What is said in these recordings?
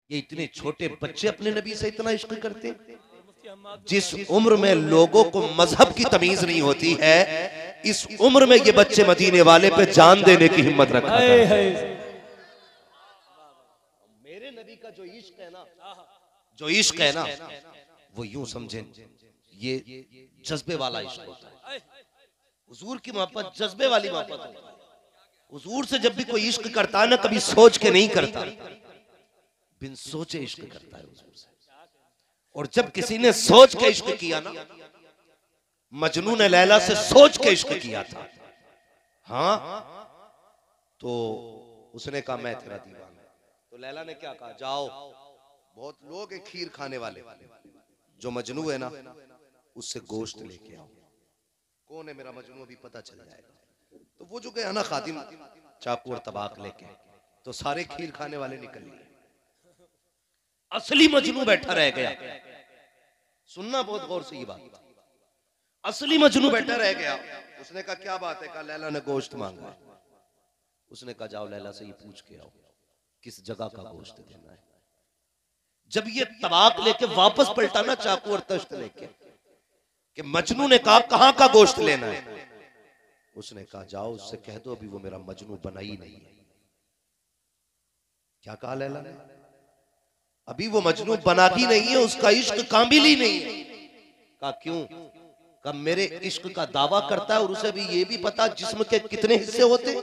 ये इतने छोटे बच्चे अपने नबी से इतना इश्क करते हैं। जिस उम्र में लोगों को मजहब की तमीज नहीं होती है, इस उम्र में ये बच्चे मदीने वाले पे जान देने की हिम्मत रखा है। मेरे नबी का जो इश्क है ना, जो इश्क है ना, वो यूं समझे ये जज्बे वाला इश्क होता है। हुजूर की मोहब्बत जज्बे वाली मोहब्बत होती है। हुजूर से जब भी कोई इश्क करता है ना, कभी सोच के नहीं करता, बिन सोचे इश्क करता है हुजूर से। और जब किसी ने सोच के इश्क किया ना, मजनू ने लैला से सोच के इश्क किया था, हाँ, तो उसने कहा मैं तेरा दीवाना। तो लैला ने क्या कहा, जाओ, बहुत लोग हैं खीर खाने वाले, जो मजनू है ना उससे गोश्त लेके आओ। कौन है मेरा मजनू अभी पता चल जाएगा। तो वो जो गया ना खादिम चाकू और तबाक लेके, तो सारे खीर खाने वाले निकल लिए, असली मजनू बैठा रह गया। सुनना बहुत गौर से ये बात, असली मजनू बैठा रह गया। उसने कहा क्या बात है, कहा लैला ने गोश्त मांगा है। उसने कहा जाओ लैला से ये पूछ के आओ किस जगह का गोश्त देना है। जब ये तबाक लेके वापस पलटा ना चाकू और तश्त लेके, कि मजनू ने कहा कहां का गोश्त लेना है। उसने कहा जाओ उससे कह दो अभी वो मेरा मजनू बना ही नहीं है। क्या कहा लैला ने, अभी वो मजनू बना ही नहीं है, उसका इश्क कामिल ही नहीं है। कहा क्यों, कहा मेरे इश्क का दावा करता है और उसे भी ये भी पता जिस्म के कितने हिस्से होते।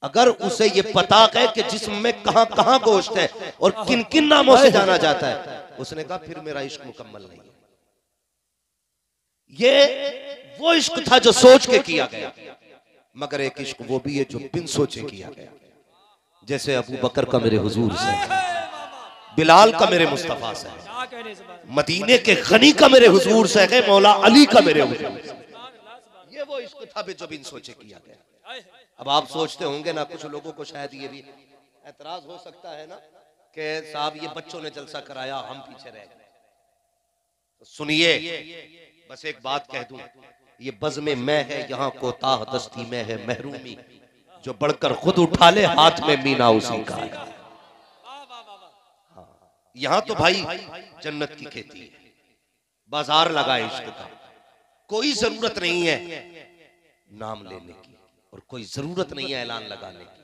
अगर उसे ये पता है कि जिस्म में कहां कहां गोश्त है और किन किन नामों से जाना जाता है, उसने कहा फिर मेरा इश्क मुकम्मल नहीं है। ये वो इश्क था जो सोच के किया गया, मगर एक इश्क वो भी है जो बिन सोचे किया गया। जैसे अबू बकर का मेरे हुजूर से, बिलाल का मेरे मुस्तफा से, मदीने के गनी का मेरे हुजूर से है, मौला अली का मेरे हुजूर से। ये वो इश्क था जो बिन सोचे किया गया। अब आप सोचते होंगे ना, कुछ लोगों को शायद ये भी एतराज हो सकता है ना कि साहब ये बच्चों ने जलसा कराया, हम पीछे रह गए। तो सुनिए, बस एक बात कह दूं, ये बज़्म में है यहाँ कोताह दस्ती में है महरूमी, जो बढ़कर खुद उठा ले हाथ में मीना उसी का है। हाँ, यहाँ तो भाई जन्नत की खेती है, बाजार लगा इश्क का। कोई जरूरत नहीं है नाम लेने की और कोई जरूरत नहीं है ऐलान लगाने की।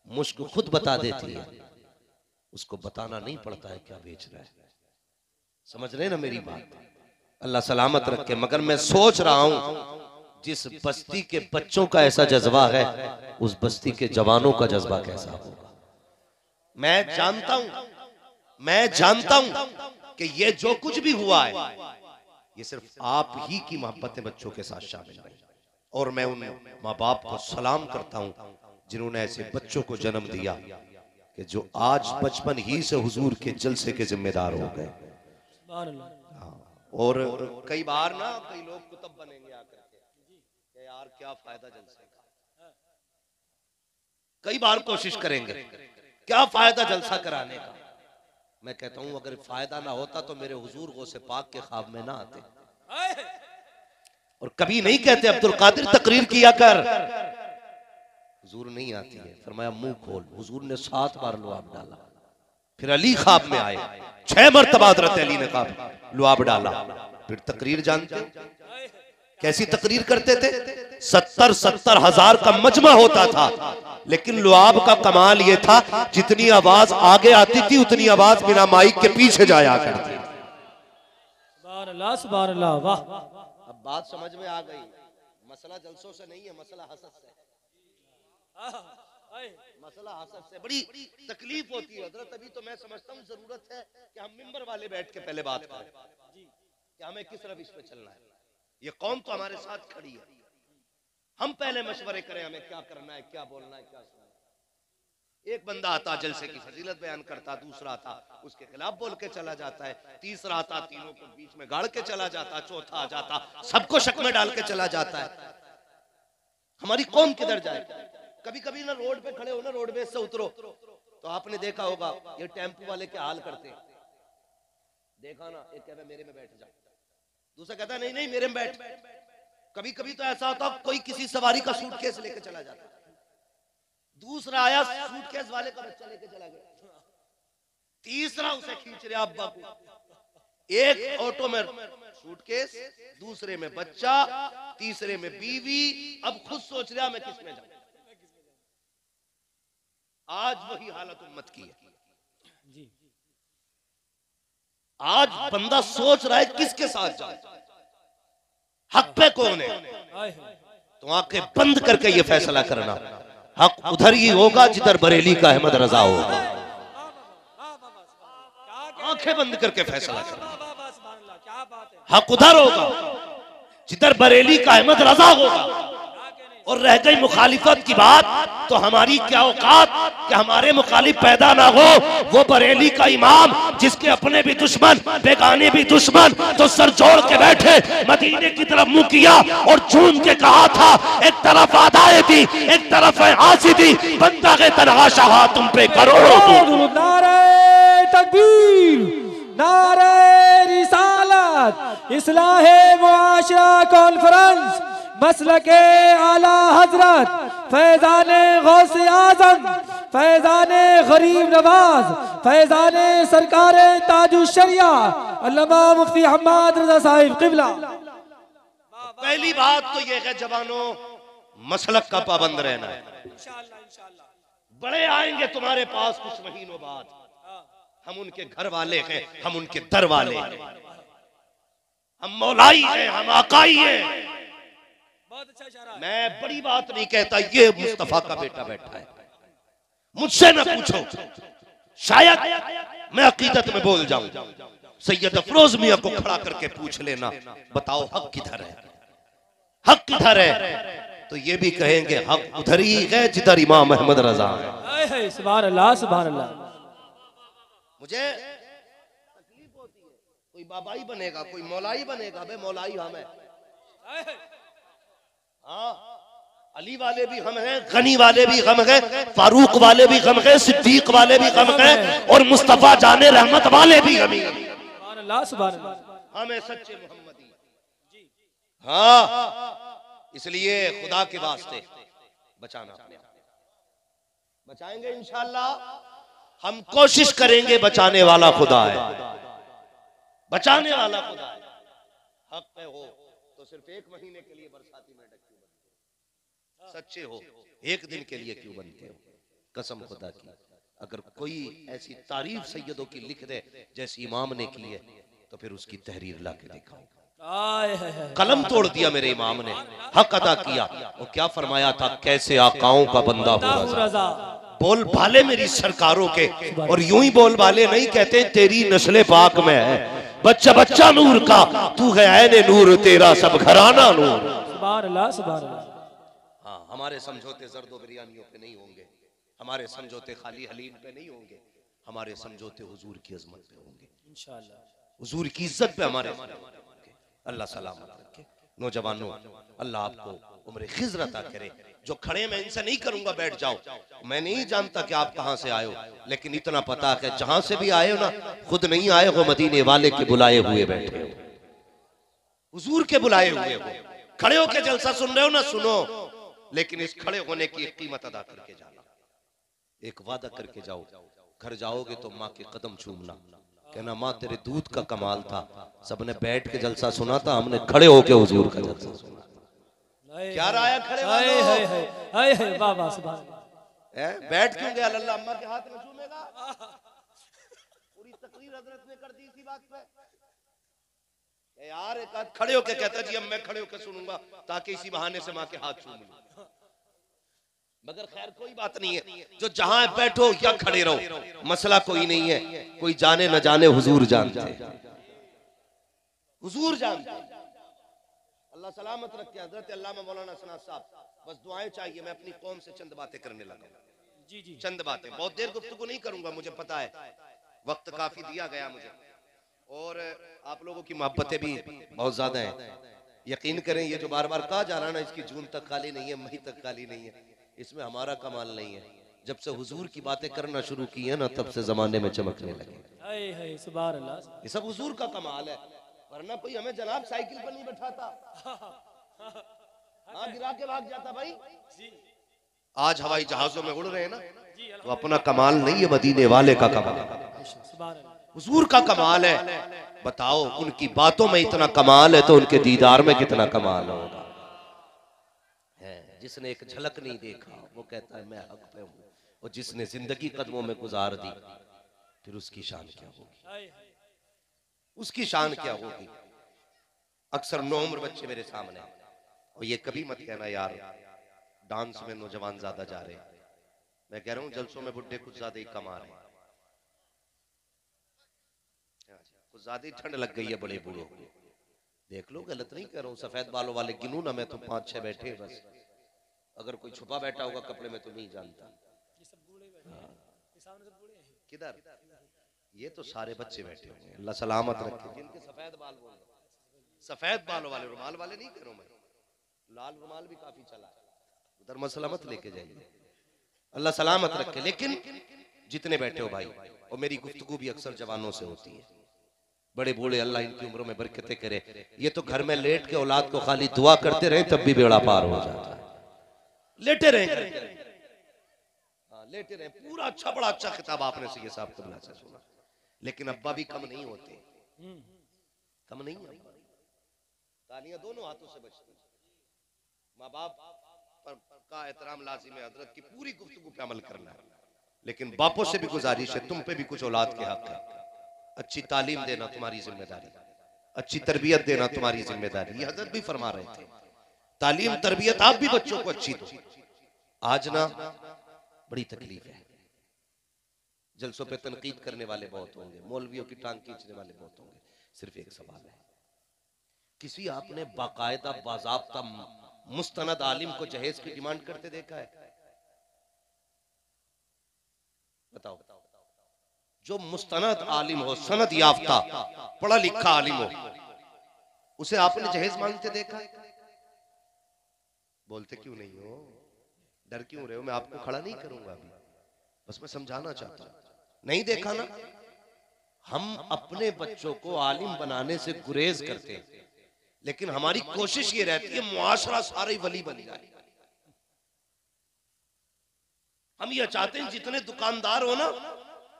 मुश्क खुद बता देती है, उसको बताना नहीं पड़ता है क्या बेच रहा है। समझ रहे ना मेरी बात, अल्लाह सलामत रखे। मगर मैं सोच रहा हूं जिस बस्ती के बच्चों का ऐसा जज्बा है, उस बस्ती के जवानों का जज्बा कैसा होगा। मैं जानता हूं कि ये जो कुछ भी हुआ है, ये सिर्फ आप ही की मोहब्बतें बच्चों के साथ शामिल है। और मैं उन माँ बाप को सलाम करता हूं जिन्होंने ऐसे बच्चों को जन्म दिया कि जो आज बचपन ही से हुजूर के जलसे के जिम्मेदार हो गए। और कई बार ना कई लोग कुतुब बनेंगे आकर के यार क्या फायदा जलसे का, कई बार कोशिश करेंगे क्या फायदा जलसा कराने का। मैं कहता हूं अगर फायदा ना होता तो मेरे हुजूर गौसे पाक के ख्वाब में ना आते। और कभी नहीं कहते अब्दुल कादिर तकरीर किया कर, हुजूर नहीं आती है, फरमाया मुंह खोल। हुजूर ने 7 बार लुआब डाला, फिर अली ख्वाब में आए, 6 मरतबा हज़रत अली ने कहा लुआब डाला। फिर तकरीर जानते कैसी तकरीर करते थे, 70 हजार का मजमा होता था, लेकिन लुआब का कमाल यह था जितनी आवाज आगे आती थी उतनी आवाज बिना माइक के पीछे जाया करती। सुभान अल्लाह, वाह। अब बात समझ में आ गई, मसला जलसों से नहीं है, मसला हसद से। मसला हसद से बड़ी तकलीफ होती है हजरत। अभी तो मैं समझता हूँ जरूरत है कि हम मिंबर वाले बैठ के पहले बात करें कि हमें किस रविश पे चलना है। ये कौम तो हमारे साथ खड़ी है, हम पहले मशवरे करें हमें क्या करना है, क्या बोलना है, क्या सुनना है। एक बंदा आता जलसे की फजीलत बयान करता, दूसरा आता उसके खिलाफ बोल के चला जाता है, तीसरा आता तीनों को बीच में गाड़ के चला जाता, चौथा आ जाता सबको शक में डाल के चला जाता है। हमारी कौम किधर जाए। कभी कभी ना रोड पे खड़े हो ना, रोडवेज से उतरो तो आपने देखा होगा ये टेम्पो वाले क्या हाल करते हैं। देखा ना, एक कहता मेरे में बैठ जाओ, दूसरा कहता नहीं नहीं मेरे में बैठ। कभी कभी तो ऐसा होता कोई किसी सवारी का सूटकेस लेके चला जाता, दूसरा आया सूटकेस वाले का बच्चा लेके चला गया। तीसरा उसे खींच रहे अब्बा को, एक ऑटो में सूटकेस, दूसरे में बच्चा, तीसरे में बीवी, अब खुद सोच रहा मैं किस में जाऊं। आज वही हालत उम्मत की है। आज बंदा सोच रहा है किसके साथ जाए, हक पे कौन है। तो आंखें बंद करके ये फैसला करना, हक उधर ही होगा जिधर बरेली का अहमद रजा होगा। आंखें बंद करके फैसला करना, हक उधर होगा जिधर बरेली का अहमद रजा होगा। और रह गई मुखालिफत की बात, तो हमारी क्या औकात कि हमारे मुखालिफ पैदा ना हो। वो बरेली का इमाम जिसके अपने भी दुश्मन बेगाने भी दुश्मन, तो सर जोड़ के बैठे मदीने की तरफ मुंह किया और झूम के कहा था, एक तरफ आदाए थी एक तरफ है आसिदी, बंदा के तनहा शाह तुम पे करोड़ों। नारे तकबीर, नारे रिसालत, इस्लाहे मुआशरा कॉन्फ्रेंस, मसलके आला हजरत फैजाने गौसे आजम, फैजाने गरीब नवाज, फैजाने सरकारे ताजुशरिया अल्लामा मुफ्ती हम्माद रजा साहिब किबला। पहली बात तो ये है जवानों, मसलक का पाबंद रहना है। बड़े आएंगे तुम्हारे पास कुछ महीनों बाद, हम उनके घर वाले हैं, हम उनके दर वाले हैं, हम मौलाई हैं, हम आकाई हैं। मैं बड़ी बात नहीं कहता, ये मुस्तफा का बेटा बैठा है, मुझसे न पूछो, शायद मैं अकीदत में बोल जाऊं। सैयद अफरोज मियां को खड़ा करके पूछ लेना, बताओ हक किधर है, हक किधर है। तो ये भी कहेंगे हक उधर ही है जिधर इमाम अहमद रजा है। सुभान अल्लाह, सुभान अल्लाह। मुझे तकलीफ होती है, कोई बाबाई बनेगा, कोई मौलाई बनेगा, बे मौलाई हम है। हाँ, अली वाले भी हम हैं, गनी वाले भी हम हैं, फारूक वाले भी हम हैं, सिद्दीक वाले भी हम हैं, और मुस्तफा जाने रहमत वाले भी हम हैं। सुभान अल्लाह, सुभान अल्लाह। हमें सच्चे मोहम्मदी। हाँ, इसलिए खुदा के वास्ते बचाना, बचाएंगे इंशाअल्लाह। हम कोशिश करेंगे, बचाने वाला खुदा है, बचाने वाला खुदा है। हक पे हो तो सिर्फ एक महीने के लिए बरसाती मेंढक क्यों बनते हो, सच्चे हो एक दिन के लिए क्यों बनते हो। कसम खुदा की, अगर कोई ऐसी तारीफ सैयदों की लिख दे जैसी इमाम ने की है, तो फिर उसकी तहरीर ला के दिखाओ। कलम तोड़ दिया मेरे इमाम ने, हक अदा किया। और क्या फरमाया था, कैसे आकाओं का बंदा हो रजा। बोल भाले मेरी सरकारों के, और यूं ही बोल भाले नहीं कहते, तेरी नस्ले पाक में है बच्चा बच्चा नूर का, तू है ऐने नूर, तेरा सब घराना नूर। सुभान अल्लाह, सुभान अल्लाह। हाँ, हमारे समझौते जर्दो बिरयानियों पे नहीं होंगे, हमारे समझौते खाली हलीम पे नहीं होंगे, हमारे समझौते हुजूर की अजमत पे होंगे इंशाअल्लाह, हुजूर की इज्जत पे हमारे। अल्लाह सलामत रखे। नौजवानों, अल्लाह आपको उम्र खिज़र अता करे। जो खड़े मैं इनसे नहीं करूंगा, बैठ जाओ। मैं नहीं जानता कि आप कहां से आए हो, लेकिन इतना पता है जहां से भी आए हो ना, खुद नहीं आए हो, मदीने वाले के बुलाए हुए बैठे हो, हुजूर के बुलाए हुए हो। खड़े होके जलसा सुन रहे हो ना, सुनो, लेकिन इस खड़े होने की एक कीमत अदा करके जाना। एक वादा करके जाओ, घर जाओगे तो माँ के कदम चूमना, कहना माँ तेरे दूध का कमाल था, सबने बैठ के जलसा सुना था, हमने खड़े होके हुजूर का जलसा सुना। क्या राय खड़े वालों? वाह वाह, सुभान अल्लाह। बैठ क्यों गया? अल्लाह अम्मा के हाथ में चूमेगा? पूरी तकरीर हजरत ने कर दी इसी बात पे। यार एक आध खड़े होके कहता जी अब मैं खड़े होके सुनूंगा, ताकि इसी बहाने से माँ के हाथ चूम लूं। मगर खैर कोई बात नहीं है, जो जहां बैठो या खड़े रहो, मसला कोई नहीं है। कोई जाने न जाने हुजूर जानते, हुजूर जानते। अल्लाह सलामत रखे। हजरत अल्लामा मौलाना सनात साहब, बस दुआएं चाहिए। मैं अपनी कौम से चंद बातें करने लगा। जी जी, चंद बातें, बहुत देर गुफ्तगू नहीं करूंगा, मुझे पता है वक्त काफी दिया गया मुझे, और आप लोगों की मोहब्बतें भी बहुत ज्यादा हैं। यकीन करें, ये जो बार बार कहा जा रहा है ना, इसकी जून तक खाली नहीं है, मई तक खाली नहीं है, इसमें हमारा कमाल नहीं है। जब से हुजूर की बातें करना शुरू की है ना, तब से जमाने में चमकने लगे। सुभान अल्लाह, ये सब हुजूर का कमाल है, वरना कोई हमें जनाब साइकिल पर नहीं बैठाता, हाँ गिरा के भाग जाता भाई। आज हवाई जहाजों में उड़ रहे हैं ना, तो अपना कमाल नहीं है, मदीने वाले का कमाल। हुजूर का कमाल है। बताओ उनकी बातों में इतना कमाल है तो उनके दीदार में कितना कमाल होगा। है जिसने एक झलक नहीं देखा वो कहता है मैं हक पे हूं, और जिसने जिंदगी कदमों में गुजार दी फिर उसकी शान क्या होगी, उसकी शान क्या होगी। अक्सर नौउम्र बच्चे मेरे सामने, और ये कभी मत कहना यार डांस में नौजवान ज्यादा जा रहे हैं। मैं कह रहा हूं जलसों में बुढ़े कुछ ज्यादा ही कमा रहे हैं, कुछ ज्यादा ही ठंड लग गई है बड़े बूढ़ों को। देख लो, गलत नहीं कह रहा हूं। सफेद बालों वाले गिनू ना मैं तो 5-6 बैठे बस। अगर कोई छुपा बैठा होगा कपड़े में तो नहीं जानता। किधर? ये तो सारे बच्चे बैठे हुए हैं, अल्लाह सलामत रखे। जिनके सफेद बाल बोल, सफेद बालों वाले, रुमाल वाले नहीं करो मैं, लाल रुमाल भी काफी चला है, उधर मसला मत लेके जाइए, अल्लाह सलामत रखे। लेकिन जितने बैठे हो भाई, और मेरी गुफ्तगू भी अक्सर जवानों से होती है, बड़े बूढ़े अल्लाह इनकी उम्रों में बरकतें करे। ये तो घर में लेट के औलाद को खाली दुआ करते रहे तब भी बेड़ा पार हो जाता है। लेटे रहे, हाँ लेटे रहे। पूरा अच्छा, बड़ा अच्छा खिताब आपने से ये साहब कबला से सुना। लेकिन अब्बा भी कम नहीं होते, कम नहीं है। तालियां दोनों हाथों से बजती। माँ बाप का एहतराम लाजिम है, हजरत की पूरी गुफ्तगू पे अमल करना है। लेकिन बापों से भी गुजारिश है, तुम पे भी कुछ औलाद के हक है। अच्छी तालीम देना तुम्हारी जिम्मेदारी, अच्छी तरबियत देना तुम्हारी जिम्मेदारी। ये हजरत भी फरमा रहे थे, तालीम तरबियत आप भी बच्चों को अच्छी दो। आज ना बड़ी तकलीफ है, जलसों पे तनकीद करने वाले बहुत होंगे, मौलवियों की टांग खींचने वाले बहुत होंगे। सिर्फ एक सवाल है, किसी आपने बाकायदा बाज़ाब्ता मुस्तनद आलिम को जहेज की डिमांड करते देखा है? बताओ। जो मुस्तनद आलिम हो, सनद याफ्ता, पढ़ा लिखा आलिम हो, उसे आपने जहेज मांगते देखा? बोलते क्यों नहीं हो? डर क्यों रहे हो? मैं आपको खड़ा नहीं करूंगा अभी, बस मैं समझाना चाहता हूं। नहीं देखा ना? हम अपने बच्चों को आलिम बनाने से गुरेज करते हैं, लेकिन हमारी कोशिश ये रहती है मुआशरा सारे वली बन जाए। हम ये चाहते हैं जितने दुकानदार हो ना,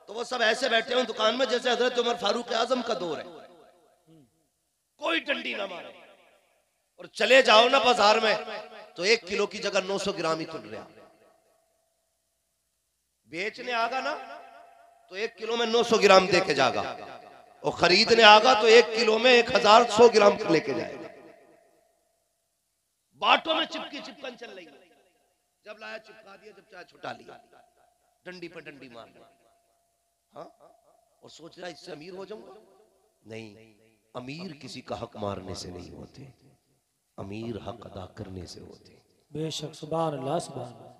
तो वो सब ऐसे बैठे हो दुकान में जैसे हजरत उमर फारूक आजम का दौर है, कोई डंडी ना मारे। और चले जाओ ना बाजार में तो 1 किलो की जगह 900 ग्राम ही तुल रहा। बेचने आगा ना तो 1 किलो में 900 ग्राम दे के जाएगा, और खरीदने आगा तो 1 किलो में 1100 ग्राम लेके जाएगा। बाटों में चिपकन चल रही है, जब लाया चिपका दिया, जब चाहे छुटा लिया, डंडी पर डंडी मार लिया। हाँ? और सोच रहा इससे अमीर हो जाऊंगा। नहीं, अमीर किसी का हक मारने से नहीं होते, अमीर हक अदा करने से होते। बेशक, सुभान अल्लाह, सुभान अल्लाह।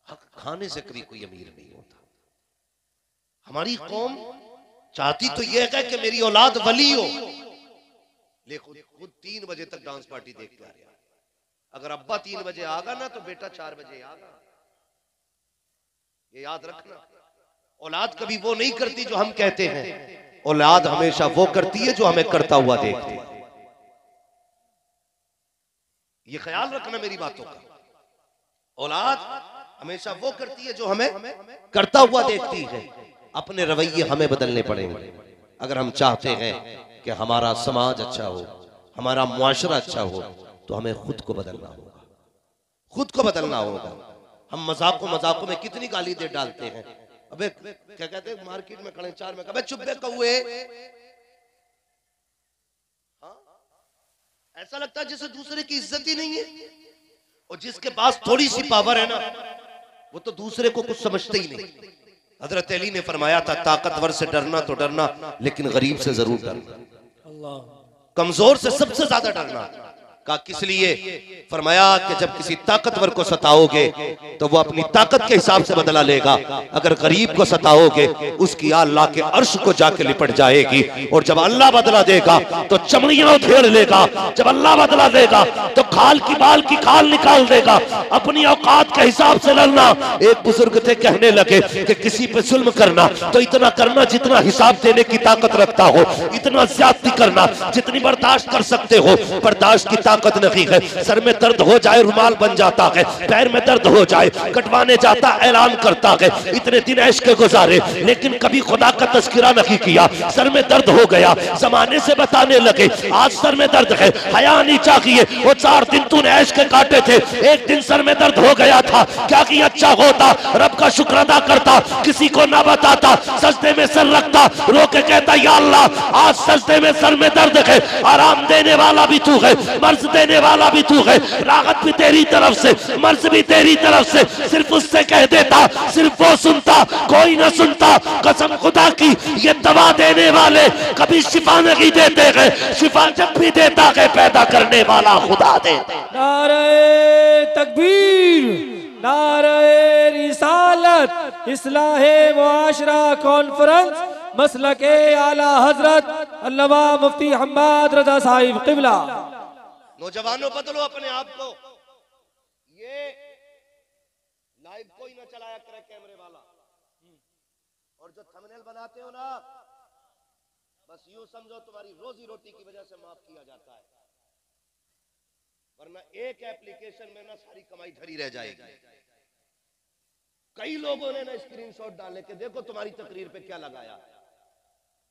हक खाने से कभी कोई अमीर नहीं होता। हमारी कौम चाहती तो यह है कि मेरी औलाद वली हो, लेकिन खुद 3 बजे तक डांस पार्टी देख के आ रहा। अगर अब्बा 3 बजे आगा ना तो बेटा 4 बजे आगा। ये याद रखना। औलाद कभी वो नहीं करती जो हम कहते हैं, औलाद हमेशा वो करती है जो हमें करता हुआ देखती है। ये ख्याल रखना मेरी बातों का। औलाद हमेशा वो करती है जो हमें करता हुआ देखती है। अपने रवैये हमें बदलने पड़ेंगे अगर हम चाहते हैं कि हमारा समाज अच्छा हो, हमारा मुआशरा अच्छा हो, तो हमें खुद को बदलना होगा, खुद को बदलना होगा। हम मजाकों में कितनी गाली दे डालते हैं। अबे क्या कहते हैं, मार्केट में खड़े 4 में, अबे चुप बे कौए। ऐसा लगता है जैसे दूसरे की इज्जत ही नहीं है। और जिसके पास थोड़ी सी पावर है ना, वो तो दूसरे को कुछ समझते ही नहीं। हजरत अली ने फरमाया था, ताकतवर से डरना तो डरना, लेकिन गरीब से जरूर डरना, कमजोर से सबसे ज्यादा डरना। का किस लिए? फरमाया कि जब किसी ताकतवर को सताओगे तो वो अपनी ताकत के हिसाब से बदला लेगा, अगर गरीब को सताओगे उसकी अल्लाह के अर्श को जाके लिपट जाएगी। और जब अल्लाह बदला देगा तो चमड़ियां उधेड़ लेगा, जब अल्लाह बदला देगा तो खाल की बाल की खाल निकाल देगा। अपनी औकात के हिसाब से लड़ना। एक बुजुर्ग थे, कहने लगे कि किसी पे जुल्म करना तो इतना करना जितना हिसाब देने की ताकत रखता हो, इतना ज्यादती करना जितनी बर्दाश्त कर सकते हो। बर्दाश्त की ताकत नहीं है। सर में दर्द हो जाए रुमाल बन जाता है, पैर में दर्द हो जाए कटवाने जाता ऐलान करता है। इतने दिन ऐश के गुजारे लेकिन कभी खुदा का तज़किरा नहीं किया। सर में दर्द हो गया, जमाने से बताने लगे आज सर में दर्द है, हया नहीं चाहिए। वो 4 दिन तूने ऐश के काटे थे, एक दिन सर में दर्द हो गया था, क्या कि अच्छा होता रब का शुक्र अदा करता, किसी को ना बताता, सजदे में सर रखता, रो के कहता या अल्लाह आज सजदे में सर में दर्द है, आराम देने वाला भी तू है, मर्ज देने वाला भी तू है, राहत भी तेरी तरफ से, मर्ज भी तेरी तरफ से। सिर्फ उससे कह देता, सिर्फ वो सुनता, कोई ना सुनता। कसम खुदा की ये दवा देने वाले कभी शिफा नहीं देते हैं, शिफा जब भी देता है पैदा करने वाला खुदा देता। नारे तकबीर, नारे रिसालत, इस्लाहे मुआशरा कॉन्फ्रेंस, मसलके आला हजरत अल्लामा मुफ्ती हम्माद रजा साहिब क़िबला। नौजवानों बदलो अपने आप को, ये लाइव कोई ना चलाया करे कैमरे वाला, और जो थंबनेल बनाते हो ना बस यूं समझो तुम्हारी रोजी रोटी की वजह से माफ किया जाता है, वरना एक एप्लीकेशन में ना सारी कमाई धरी रह जाएगी। कई लोगों ने ना स्क्रीनशॉट डाले कि देखो तुम्हारी तकरीर पे क्या लगाया।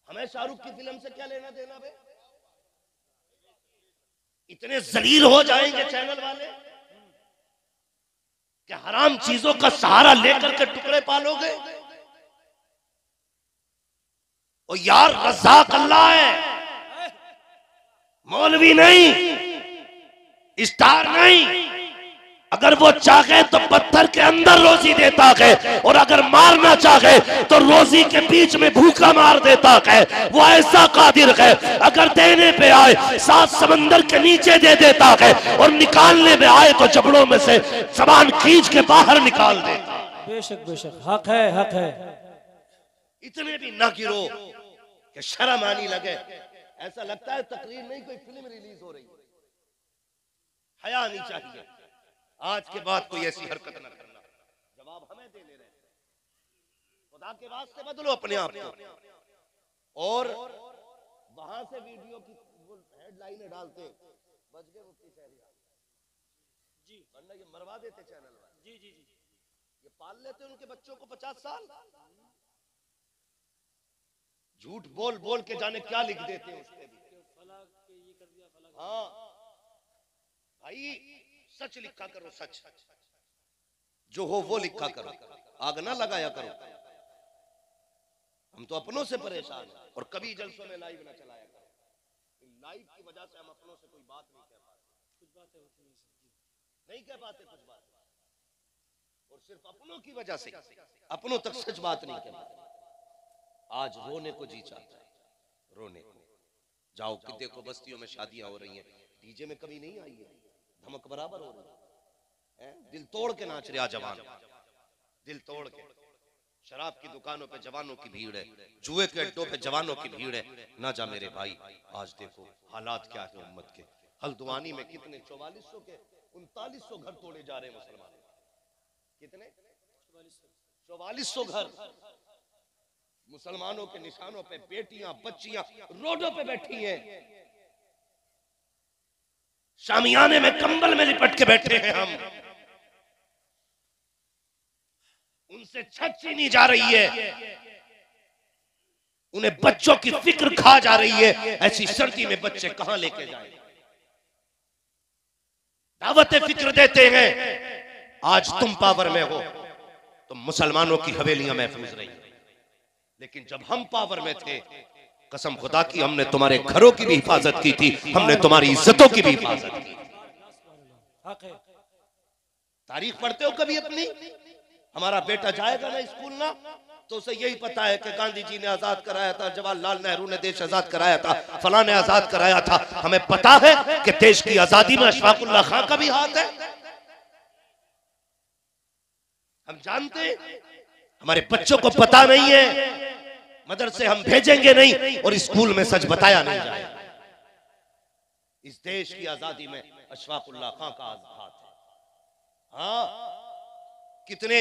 हमें शाहरुख की फिल्म से क्या लेना देना बे? इतने जलील हो जाएंगे चैनल वाले कि हराम चीजों का सहारा लेकर के टुकड़े पालोगे। और यार रज़ाक अल्लाह है, मौलवी नहीं, स्टार नहीं। अगर वो चाहे तो पत्थर के अंदर रोजी देता है, और अगर मारना चाहे तो रोजी के बीच में भूखा मार देता है। वो ऐसा कादिर है, अगर देने पे आए 7 समंदर के नीचे दे देता है, और निकालने में आए तो जबड़ों में से जबान खींच के बाहर निकाल देता। बेशक बेशक, हक है, हक है। इतने भी ना गिरो कि शर्म आनी लगे, ऐसा लगता है तकरीर नहीं कोई फिल्म रिलीज हो रही है। हया नहीं चाहिए, आज के बाद कोई ऐसी हरकत न करना। जवाब हमें दे ले रहे, खुदा के वास्ते बदलो अपने आप को। और वहां से वीडियो की हेडलाइनें डालते बच गए मुफ्ती शहरियार जी, वरना ये मरवा देते चैनल वाले। जी जी जी, ये पाल लेते उनके बच्चों को 50 साल। झूठ बोल बोल के जाने क्या लिख देते हैं उसके भी। हाँ भाई, सच लिखा करो, सच जो हो वो लिखा करो, आग ना लगाया करो। हम तो अपनों से परेशान हैं, और कभी जलसों में लाइव ना चलाया करो। लाइव की वजह से हम अपनों से कोई बात नहीं कह पाते, कुछ बातें होती नहीं कह पाते कुछ बात, और सिर्फ अपनों की वजह से अपनों तक सच बात नहीं कह पाते। आज रोने को जी चाहता है, रोने को जाओ कि देखो बस्तियों में शादियां हो रही हैं, डीजे में कमी नहीं आई है, धमक बराबर हो रही है। दिल तोड़ के नाच रहा जवान, दिल तोड़ के। शराब की दुकानों पे जवानों की भीड़ है, जुए के अड्डों पे जवानों की भीड़ है। ना जा मेरे भाई, आज देखो हालात क्या है उम्मत के। हल्द्वानी में कितने 4400 के 3900 घर तोड़े जा रहे हैं मुसलमान। कितने 4400 घर मुसलमानों के निशानों पे बेटियां बच्चियां रोडों पे बैठी हैं, शामियाने में कंबल में लिपट के बैठे हैं हम। उनसे छत छीनी जा रही है, उन्हें बच्चों की फिक्र खा जा रही है। ऐसी सर्दी में बच्चे कहां लेके जाए? दावत फिक्र देते हैं। आज तुम पावर में हो तो मुसलमानों की हवेलियां महफूज रही, लेकिन जब हम पावर में थे, कसम खुदा की हमने तुम्हारे घरों की भी हिफाजत की थी, हमने तुम्हारी इज्जतों की भी हिफाजत की। तारीख पढ़ते हो कभी अपनी? हमारा बेटा जाएगा ना स्कूल ना, तो उसे यही पता है कि गांधी जी ने आजाद कराया था, जवाहरलाल नेहरू ने देश आजाद कराया था, फलां ने आजाद कराया था। हमें पता है कि देश की आजादी में अशफाकुल्लाह खां का भी हाथ है। हम जानते हैं, हमारे बच्चों को पता नहीं है, मदरसे हम भेजेंगे नहीं और स्कूल में सच बताया नहीं जाएगा। इस देश की आजादी में अशफाकुल्लाह खां का हाथ है। हाँ, कितने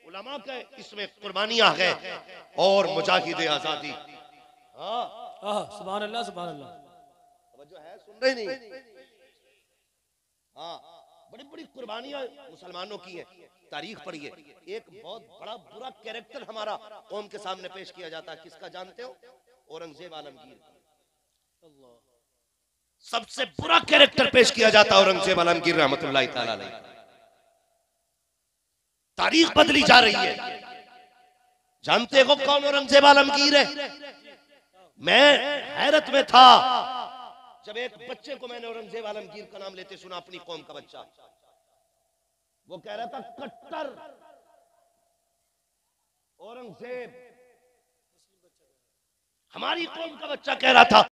उलमा के इसमें कुर्बानियां हैं, और मुजाहिदे आजादी। हाँ, सुभान अल्लाह, सुभान अल्लाह। जो है सुन रहे नहीं, हाँ, बड़ी बड़ी कुर्बानियां मुसलमानों की हैं। तारीख पढ़िए, एक बहुत बड़ा बुरा कैरेक्टर हमारा कौम के सामने पेश किया जाता है। किसका जानते हो? औरंगजेब आलमगीर। सबसे बुरा कैरेक्टर पेश किया जाता है औरंगजेब आलमगीर रहमतुल्लाह तआला अलैह। तारीख बदली जा रही है। जानते हो कौन औरंगजेब आलमगीर है? मैं हैरत में था जब एक बच्चे को मैंने औरंगजेब आलमगीर का नाम लेते सुना, अपनी कौम का बच्चा। वो कह रहा था कट्टर औरंगजेब। हमारी कौम का बच्चा कह रहा था